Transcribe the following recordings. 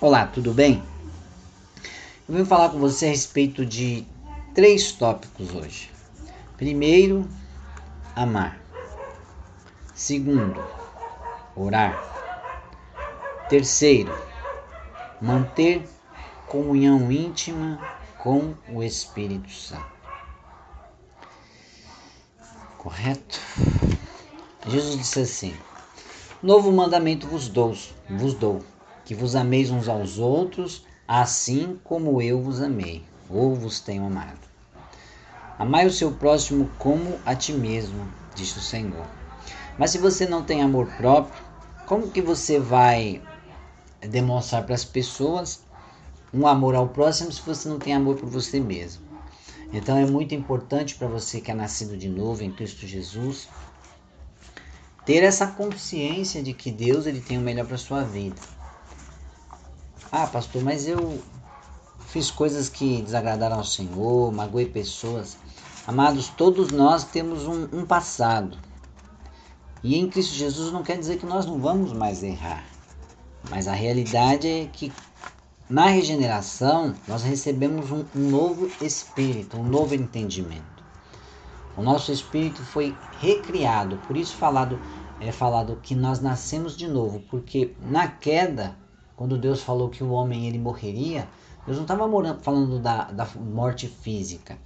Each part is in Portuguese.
Olá, tudo bem? Eu vim falar com você a respeito de 3 tópicos hoje. Primeiro, amar. Segundo, orar. Terceiro, manter comunhão íntima com o Espírito Santo. Correto? Jesus disse assim: Novo mandamento vos dou, que vos ameis uns aos outros, assim como eu vos amei, ou vos tenho amado. Amai o seu próximo como a ti mesmo, disse o Senhor. Mas se você não tem amor próprio, como que você vai demonstrar para as pessoas um amor ao próximo se você não tem amor por você mesmo? Então é muito importante para você que é nascido de novo em Cristo Jesus ter essa consciência de que Deus ele tem o melhor para a sua vida. Ah, pastor, mas eu fiz coisas que desagradaram ao Senhor, magoei pessoas. Amados, todos nós temos um passado. E em Cristo Jesus não quer dizer que nós não vamos mais errar. Mas a realidade é que na regeneração nós recebemos um novo espírito, um novo entendimento. O nosso espírito foi recriado, por isso é falado que nós nascemos de novo, porque na queda, quando Deus falou que o homem ele morreria, Deus não estava falando da morte física.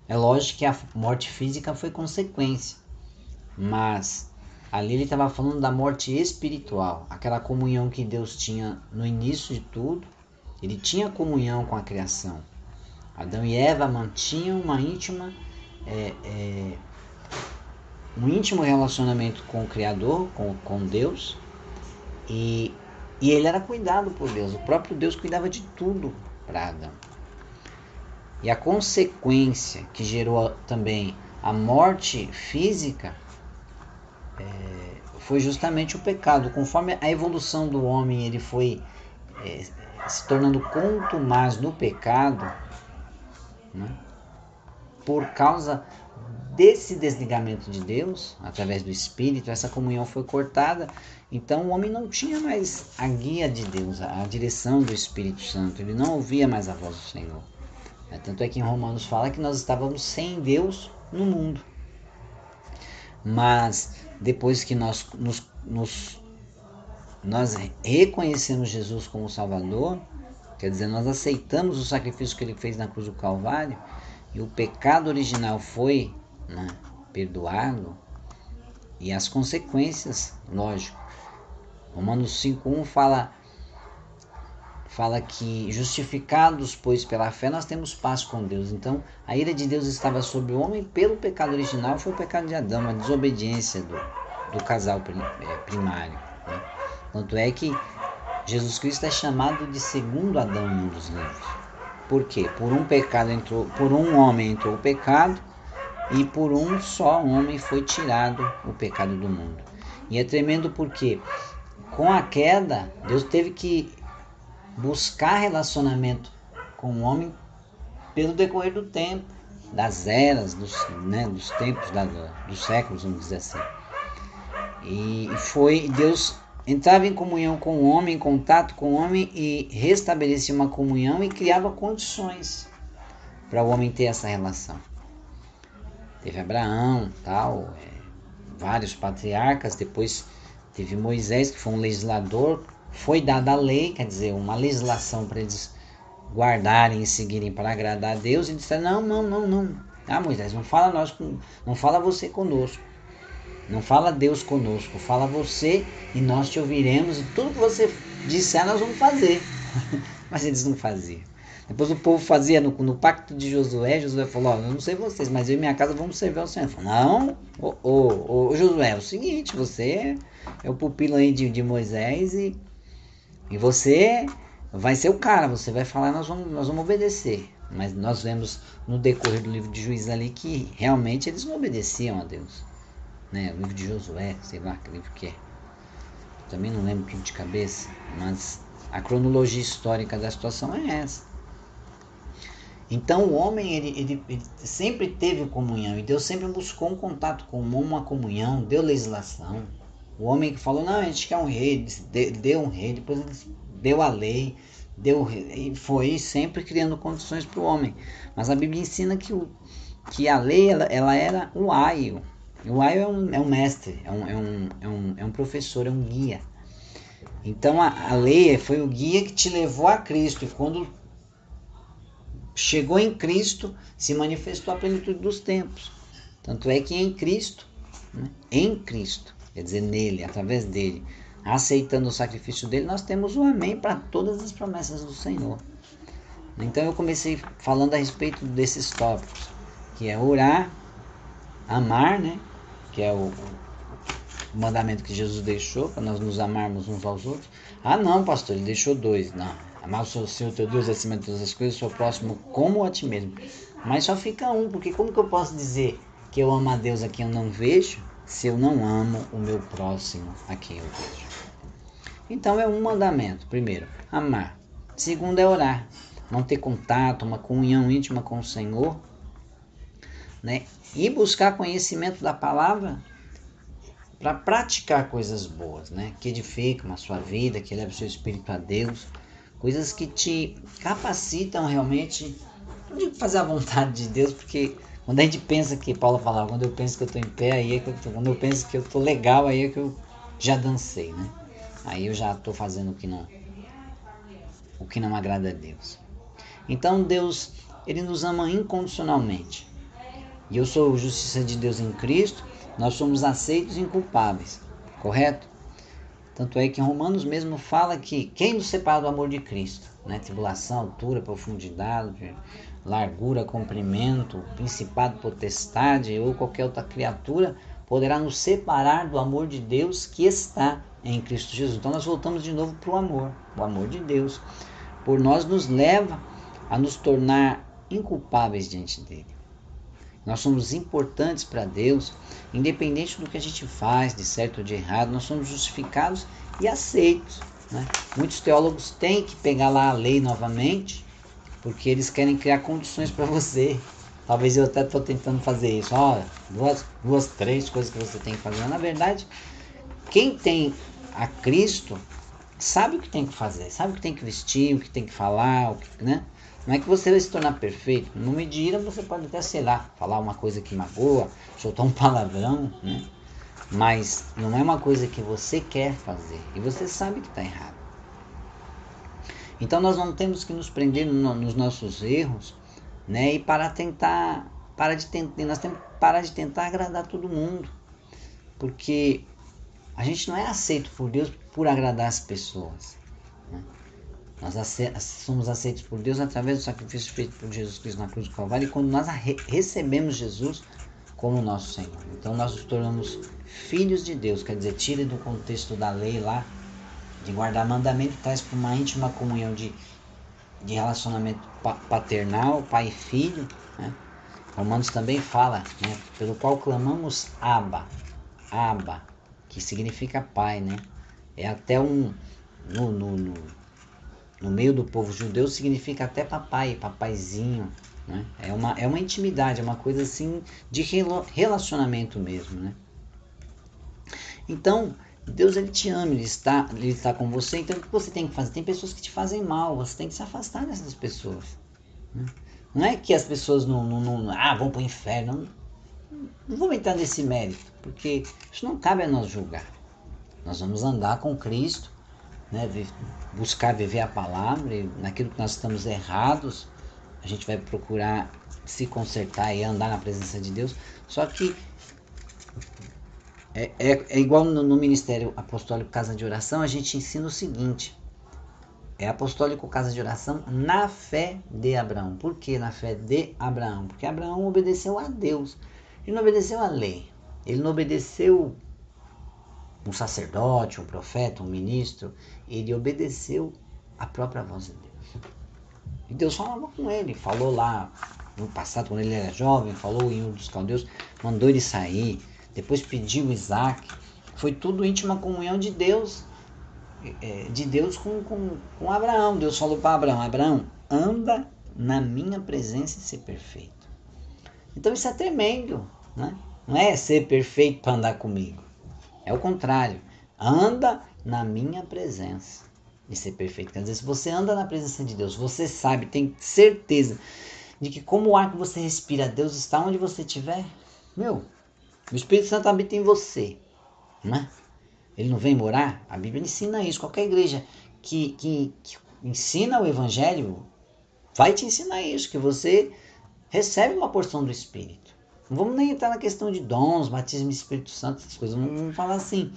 É lógico que a morte física foi consequência, mas ali ele estava falando da morte espiritual, aquela comunhão que Deus tinha no início de tudo. Ele tinha comunhão com a criação. Adão e Eva mantinham um íntimo relacionamento com o Criador, com Deus, e ele era cuidado por Deus. O próprio Deus cuidava de tudo para Adão. E a consequência que gerou também a morte física foi justamente o pecado. Conforme a evolução do homem ele foi se tornando contumaz no pecado, né? Por causa desse desligamento de Deus, através do Espírito, essa comunhão foi cortada. Então o homem não tinha mais a guia de Deus, a direção do Espírito Santo. Ele não ouvia mais a voz do Senhor. Tanto é que em Romanos fala que nós estávamos sem Deus no mundo. Mas depois que nós reconhecemos Jesus como Salvador, quer dizer, nós aceitamos o sacrifício que ele fez na cruz do Calvário, e o pecado original foi perdoado, e as consequências, lógico. Romanos 5:1 fala que justificados, pois pela fé, nós temos paz com Deus. Então, a ira de Deus estava sobre o homem pelo pecado original, foi o pecado de Adão, a desobediência do casal primário. Né? Tanto é que Jesus Cristo é chamado de segundo Adão em um dos livros. Por quê? Por um homem entrou o pecado, e por um só homem foi tirado o pecado do mundo. E é tremendo porque com a queda, Deus teve que buscar relacionamento com o homem pelo decorrer do tempo, das eras, dos tempos, dos séculos, vamos dizer assim. E Deus entrava em comunhão com o homem, em contato com o homem, e restabelecia uma comunhão e criava condições para o homem ter essa relação. Teve Abraão, vários patriarcas, depois teve Moisés, que foi um legislador, foi dada a lei, quer dizer, uma legislação para eles guardarem e seguirem para agradar a Deus, e disseram, não. Ah, Moisés, não fala você conosco. Não fala Deus conosco, fala você e nós te ouviremos, e tudo que você disser nós vamos fazer. Mas eles não faziam. Depois o povo fazia no pacto de Josué falou, eu não sei vocês, mas eu e minha casa vamos servir ao Senhor. Ele falou, não, Josué, é o seguinte, você é o pupilo aí de Moisés e você vai ser o cara, você vai falar, nós vamos obedecer. Mas nós vemos no decorrer do livro de Juízes ali que realmente eles não obedeciam a Deus. O livro de Josué, sei lá que livro que é. Também não lembro tudo de cabeça, mas a cronologia histórica da situação é essa. Então o homem ele sempre teve comunhão, e Deus sempre buscou um contato com uma comunhão, deu legislação. O homem que falou, não, a gente quer um rei, deu um rei, depois eles deu a lei, e foi sempre criando condições para o homem. Mas a Bíblia ensina que a lei ela era o aio. O aio é um mestre, é um professor, é um guia. Então a lei foi o guia que te levou a Cristo. E quando chegou em Cristo, se manifestou a plenitude dos tempos. Tanto é que em Cristo, né, em Cristo, quer dizer, nele, através dele, aceitando o sacrifício dele, nós temos o amém para todas as promessas do Senhor. Então eu comecei falando a respeito desses tópicos, que é orar, amar, né, que é o mandamento que Jesus deixou, para nós nos amarmos uns aos outros. Ah não, pastor, ele deixou 2. Não, amar o Senhor teu Deus acima de todas as coisas, o seu próximo como a ti mesmo. Mas só fica um, porque como que eu posso dizer que eu amo a Deus a quem eu não vejo, se eu não amo o meu próximo a quem eu vejo? Então é um mandamento. Primeiro, amar. Segundo é orar. Manter contato, uma comunhão íntima com o Senhor, né? E buscar conhecimento da palavra para praticar coisas boas, né? Que edificam a sua vida, que levam o seu espírito a Deus. Coisas que te capacitam realmente, não digo fazer a vontade de Deus, porque quando a gente pensa que, Paulo falava, quando eu penso que eu estou em pé, aí é que quando eu penso que eu estou legal, aí é que eu já dancei, né? Aí eu já estou fazendo o que não agrada a Deus. Então Deus, Ele nos ama incondicionalmente. E eu sou justiça de Deus em Cristo, nós somos aceitos e inculpáveis, correto? Tanto é que em Romanos mesmo fala que quem nos separa do amor de Cristo, né? Tribulação, altura, profundidade, largura, comprimento, principado, potestade ou qualquer outra criatura poderá nos separar do amor de Deus que está em Cristo Jesus. Então nós voltamos de novo para o amor de Deus. Por nós nos leva a nos tornar inculpáveis diante dele. Nós somos importantes para Deus, independente do que a gente faz, de certo ou de errado, nós somos justificados e aceitos, né? Muitos teólogos têm que pegar lá a lei novamente, porque eles querem criar condições para você. Talvez eu até estou tentando fazer isso. Duas, 3 coisas que você tem que fazer. Na verdade, quem tem a Cristo sabe o que tem que fazer, sabe o que tem que vestir, o que tem que falar, né? Não é que você vai se tornar perfeito. No meio de ira você pode até, sei lá, falar uma coisa que magoa, soltar um palavrão, né? Mas não é uma coisa que você quer fazer e você sabe que está errado. Então nós não temos que nos prender nos nossos erros, né? E nós temos que parar de tentar agradar todo mundo, porque a gente não é aceito por Deus por agradar as pessoas, né? Nós somos aceitos por Deus através do sacrifício feito por Jesus Cristo na cruz do Calvário, e quando nós recebemos Jesus como nosso Senhor. Então nós nos tornamos filhos de Deus, quer dizer, tira do contexto da lei lá, de guardar mandamento, traz para uma íntima comunhão de relacionamento paternal, pai e filho, né? Romanos também fala, né, pelo qual clamamos Abba, que significa pai, né? É até no meio do povo judeu significa até papai, papaizinho, né? É uma intimidade, é uma coisa assim de relacionamento mesmo, né? Então Deus, ele te ama, ele está com você. Então o que você tem que fazer? Tem pessoas que te fazem mal, você tem que se afastar dessas pessoas, né? Não é que as pessoas vão para o inferno. Não vamos entrar nesse mérito, porque isso não cabe a nós julgar. Nós vamos andar com Cristo, né? Buscar viver a palavra, e naquilo que nós estamos errados, a gente vai procurar se consertar e andar na presença de Deus. Só que é igual no Ministério Apostólico Casa de Oração, a gente ensina o seguinte: é apostólico Casa de Oração na fé de Abraão. Por que na fé de Abraão? Porque Abraão obedeceu a Deus, ele não obedeceu a lei, ele não obedeceu um sacerdote, um profeta, um ministro, ele obedeceu a própria voz de Deus. E Deus falava com ele, falou lá no passado, quando ele era jovem, falou em Ur dos Caldeus, mandou ele sair, depois pediu Isaac. Foi tudo íntima comunhão de Deus com Abraão. Deus falou para Abraão, anda na minha presença e ser perfeito. Então isso é tremendo, né? Não é ser perfeito para andar comigo, é o contrário, anda na minha presença. de ser perfeito. Quer dizer, se você anda na presença de Deus, você sabe, tem certeza de que como o ar que você respira, Deus está onde você estiver. Meu, o Espírito Santo habita em você, né? Ele não vem morar? A Bíblia ensina isso. Qualquer igreja que ensina o Evangelho vai te ensinar isso, que você recebe uma porção do Espírito. Não vamos nem entrar na questão de dons, batismo de Espírito Santo, essas coisas. Vamos falar assim.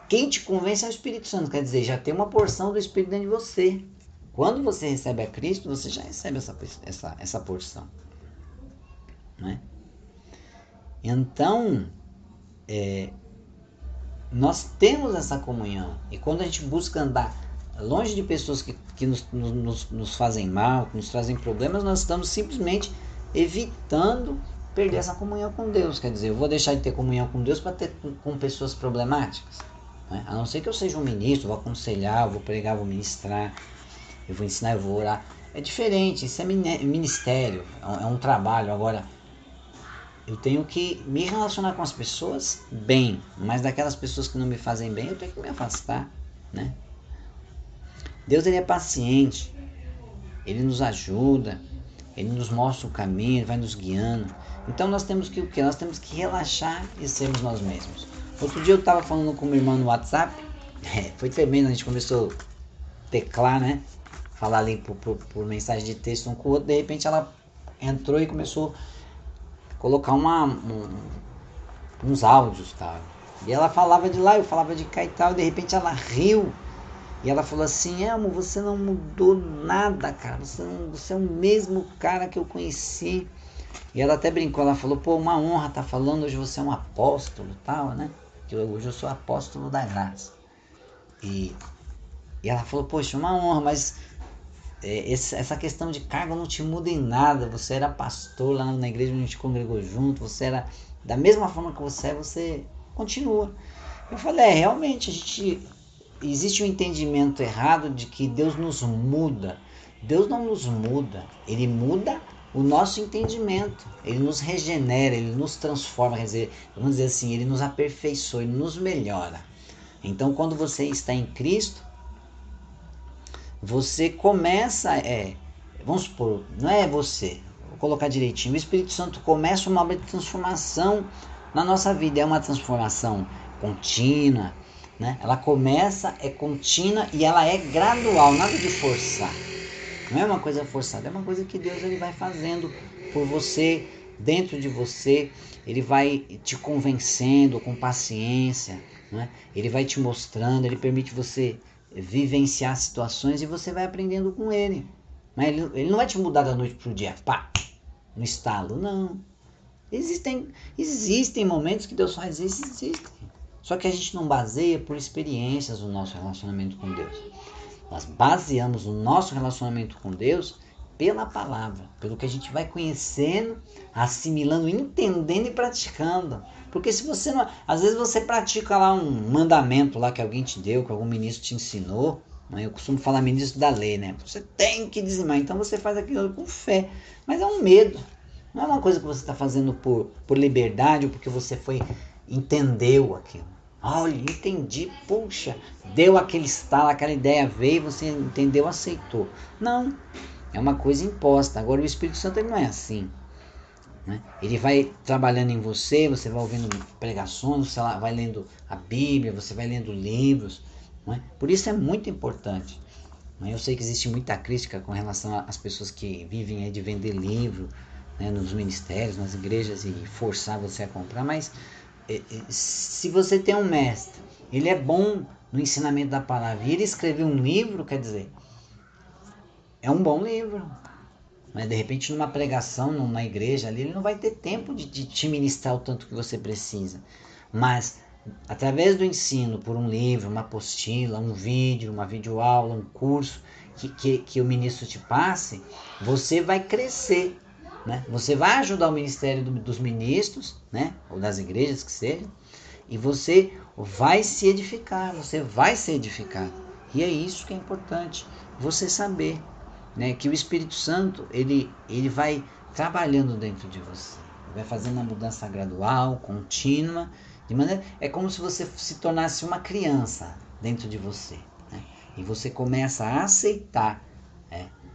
Quem te convence é o Espírito Santo. Quer dizer, já tem uma porção do Espírito dentro de você. Quando você recebe a Cristo, você já recebe essa porção. Né? Então, nós temos essa comunhão. E quando a gente busca andar longe de pessoas que nos fazem mal, que nos trazem problemas, nós estamos simplesmente evitando perder essa comunhão com Deus. Quer dizer, eu vou deixar de ter comunhão com Deus para ter com pessoas problemáticas? Né? A não ser que eu seja um ministro, vou aconselhar, vou pregar, vou ministrar, eu vou ensinar, eu vou orar. É diferente, isso é ministério, é um trabalho. Agora, eu tenho que me relacionar com as pessoas bem, mas daquelas pessoas que não me fazem bem, eu tenho que me afastar, né? Deus, ele é paciente, ele nos ajuda, ele nos mostra o caminho, ele vai nos guiando. Então nós temos que o quê? Nós temos que relaxar e sermos nós mesmos. Outro dia eu estava falando com minha irmã no WhatsApp, foi tremendo, a gente começou a teclar, né? Falar ali por mensagem de texto um com o outro, de repente ela entrou e começou colocar uns áudios, tá? E ela falava de lá, eu falava de cá e tal, e de repente ela riu e ela falou assim: Elmo, você não mudou nada, cara, você é o mesmo cara que eu conheci. E ela até brincou, ela falou: pô, uma honra tá falando, hoje você é um apóstolo, tal, né? Que hoje eu sou apóstolo da graça. E ela falou: poxa, uma honra, mas essa questão de cargo não te muda em nada. Você era pastor lá na igreja onde a gente congregou junto, você era da mesma forma que você continua. Eu falei: realmente existe um entendimento errado de que Deus nos muda. Deus não nos muda, ele muda o nosso entendimento, ele nos regenera, ele nos transforma, quer dizer, vamos dizer assim, ele nos aperfeiçoa, ele nos melhora. Então, quando você está em Cristo, você começa, vamos supor, não é você, vou colocar direitinho, o Espírito Santo começa uma obra de transformação na nossa vida, é uma transformação contínua, né? Ela começa, é contínua e ela é gradual, nada de forçar, não é uma coisa forçada, é uma coisa que Deus ele vai fazendo por você, dentro de você, ele vai te convencendo com paciência, né? Ele vai te mostrando, ele permite você vivenciar situações e você vai aprendendo com ele. Mas ele não vai te mudar da noite para o dia, pá, no estalo, não. Existem momentos que Deus faz isso, existem. Só que a gente não baseia por experiências o nosso relacionamento com Deus. Nós baseamos o nosso relacionamento com Deus pela palavra, pelo que a gente vai conhecendo, assimilando, entendendo e praticando. Porque se você não... Às vezes você pratica lá um mandamento lá que alguém te deu, que algum ministro te ensinou. Né? Eu costumo falar ministro da lei, né? Você tem que dizimar. Então você faz aquilo com fé. Mas é um medo. Não é uma coisa que você está fazendo por liberdade ou porque você entendeu aquilo. Olha, entendi, puxa, deu aquele estalo, aquela ideia veio, você entendeu, aceitou. Não, é uma coisa imposta. Agora o Espírito Santo ele não é assim. Né? Ele vai trabalhando em você, você vai ouvindo pregações, você vai lendo a Bíblia, você vai lendo livros. Né? Por isso é muito importante. Né? Eu sei que existe muita crítica com relação às pessoas que vivem de vender livro, né, nos ministérios, nas igrejas e forçar você a comprar, mas se você tem um mestre, ele é bom no ensinamento da palavra e ele escreveu um livro, quer dizer, é um bom livro. Mas de repente numa pregação, numa igreja ali, ele não vai ter tempo de te ministrar o tanto que você precisa. Mas através do ensino por um livro, uma apostila, um vídeo, uma videoaula, um curso que o ministro te passe, você vai crescer. Né? Você vai ajudar o ministério dos ministros, né? Ou das igrejas que seja, e você vai se edificar, você vai ser edificado. E é isso que é importante, você saber, né? Que o Espírito Santo ele vai trabalhando dentro de você, vai fazendo uma mudança gradual, contínua, de maneira, é como se você se tornasse uma criança dentro de você. Né? E você começa a aceitar,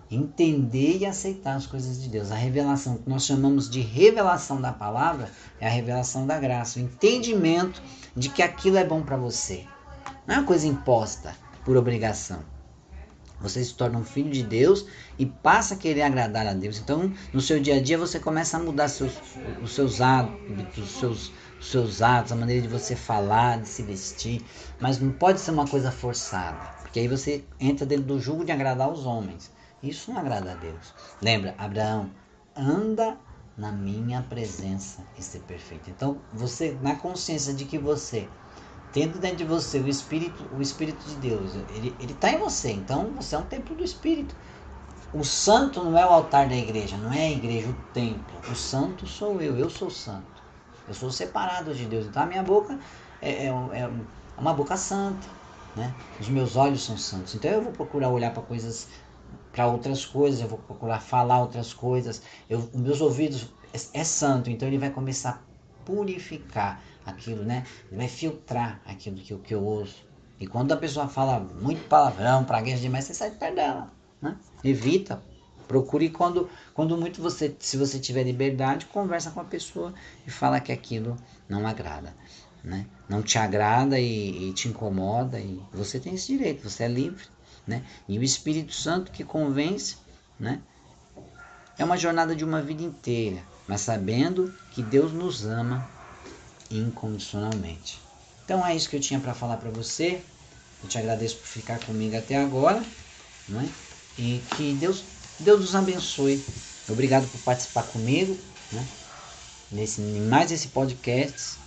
entender e aceitar as coisas de Deus. A revelação, que nós chamamos de revelação da palavra, é a revelação da graça, o entendimento de que aquilo é bom para você. Não é uma coisa imposta por obrigação. Você se torna um filho de Deus e passa a querer agradar a Deus. Então, no seu dia a dia, você começa a mudar os seus hábitos, os seus atos, a maneira de você falar, de se vestir. Mas não pode ser uma coisa forçada, porque aí você entra dentro do jugo de agradar os homens. Isso não agrada a Deus. Lembra, Abraão, anda na minha presença e ser perfeito. Então, você, na consciência de que você, tendo dentro de você o Espírito de Deus, ele está em você, então você é um templo do Espírito. O santo não é o altar da igreja, não é a igreja, o templo. O santo sou eu sou santo. Eu sou separado de Deus, então a minha boca é uma boca santa, né? Os meus olhos são santos, então eu vou procurar olhar para outras coisas, eu vou procurar falar outras coisas, os meus ouvidos é santo, então ele vai começar a purificar aquilo, né? Ele vai filtrar aquilo que eu ouço. E quando a pessoa fala muito palavrão, pragueja demais, você sai de perto dela, né? Evita. Procure quando muito se você tiver liberdade, conversa com a pessoa e fala que aquilo não agrada, né? Não te agrada e te incomoda, e você tem esse direito, você é livre, né? E o Espírito Santo que convence, né? É uma jornada de uma vida inteira, mas sabendo que Deus nos ama incondicionalmente. Então é isso que eu tinha para falar para você. Eu te agradeço por ficar comigo até agora, né? E que Deus nos abençoe. Obrigado por participar comigo, né? Mais esse podcast.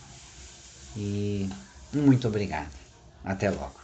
E muito obrigado. Até logo.